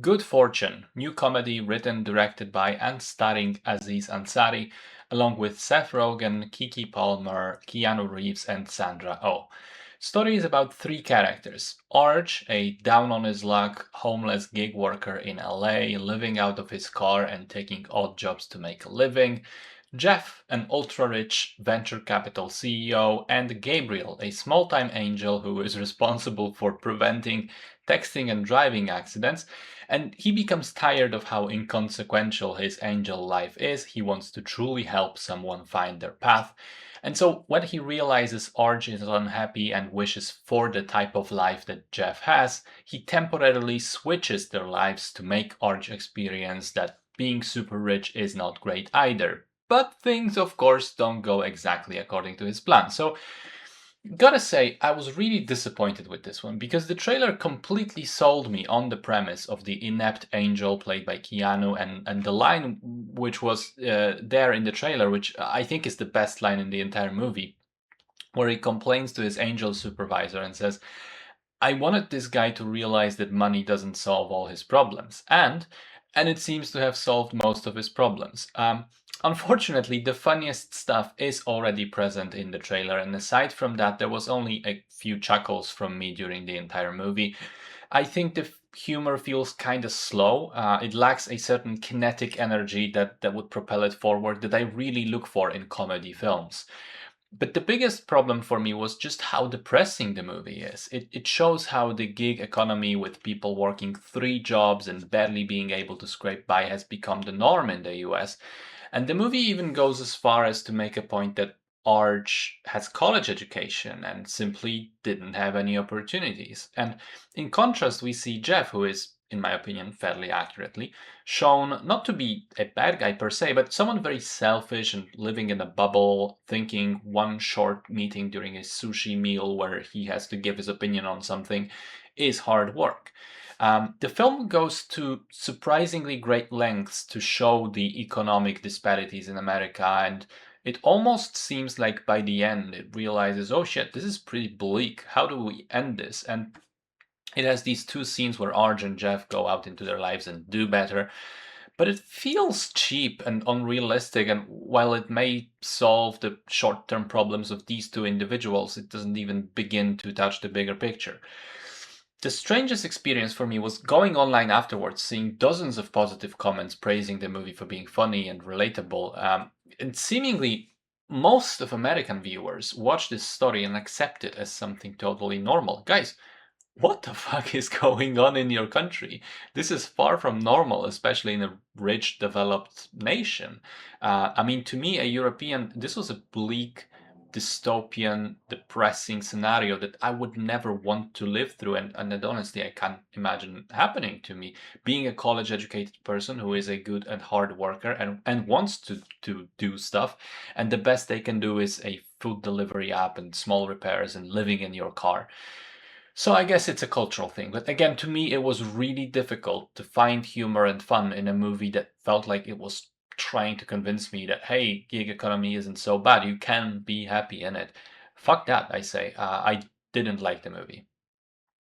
Good Fortune, new comedy written, directed by and starring Aziz Ansari, along with Seth Rogen, Kiki Palmer, Keanu Reeves, and Sandra Oh. Story is about three characters. Arch, a down on his luck, homeless gig worker in LA, living out of his car and taking odd jobs to make a living. Jeff, an ultra rich venture capital CEO, and Gabriel, a small time angel who is responsible for preventing texting and driving accidents. And he becomes tired of how inconsequential his angel life is. He wants to truly help someone find their path. And so when he realizes Arch is unhappy and wishes for the type of life that Jeff has, he temporarily switches their lives to make Arch experience that being super rich is not great either. But things, of course, don't go exactly according to his plan. So gotta say, I was really disappointed with this one because the trailer completely sold me on the premise of the inept angel played by Keanu, and the line which was there in the trailer, which I think is the best line in the entire movie, where he complains to his angel supervisor and says, I wanted this guy to realize that money doesn't solve all his problems, and it seems to have solved most of his problems. Unfortunately, the funniest stuff is already present in the trailer, and aside from that, there was only a few chuckles from me during the entire movie. I think the humor feels kind of slow. It lacks a certain kinetic energy that would propel it forward that I really look for in comedy films. But the biggest problem for me was just how depressing the movie is. It shows how the gig economy with people working three jobs and barely being able to scrape by has become the norm in the US. And the movie even goes as far as to make a point that Arch has college education and simply didn't have any opportunities. And in contrast, we see Jeff, who is, in my opinion, fairly accurately, shown not to be a bad guy per se, but someone very selfish and living in a bubble, thinking one short meeting during a sushi meal where he has to give his opinion on something is hard work. The film goes to surprisingly great lengths to show the economic disparities in America, and it almost seems like by the end it realizes, oh shit, this is pretty bleak. How do we end this? And it has these two scenes where Arj and Jeff go out into their lives and do better, but it feels cheap and unrealistic. And while it may solve the short term problems of these two individuals, it doesn't even begin to touch the bigger picture. The strangest experience for me was going online afterwards, seeing dozens of positive comments praising the movie for being funny and relatable. And seemingly, most of American viewers watch this story and accept it as something totally normal. Guys, what the fuck is going on in your country? This is far from normal, especially in a rich, developed nation. I mean, to me, a European, this was a bleak, dystopian, depressing scenario that I would never want to live through. And honestly, I can't imagine happening to me. Being a college educated person who is a good and hard worker and wants to do stuff, and the best they can do is a food delivery app and small repairs and living in your car. So I guess it's a cultural thing. But again, to me, it was really difficult to find humor and fun in a movie that felt like it was trying to convince me that, hey, gig economy isn't so bad. You can be happy in it. Fuck that, I say. I didn't like the movie.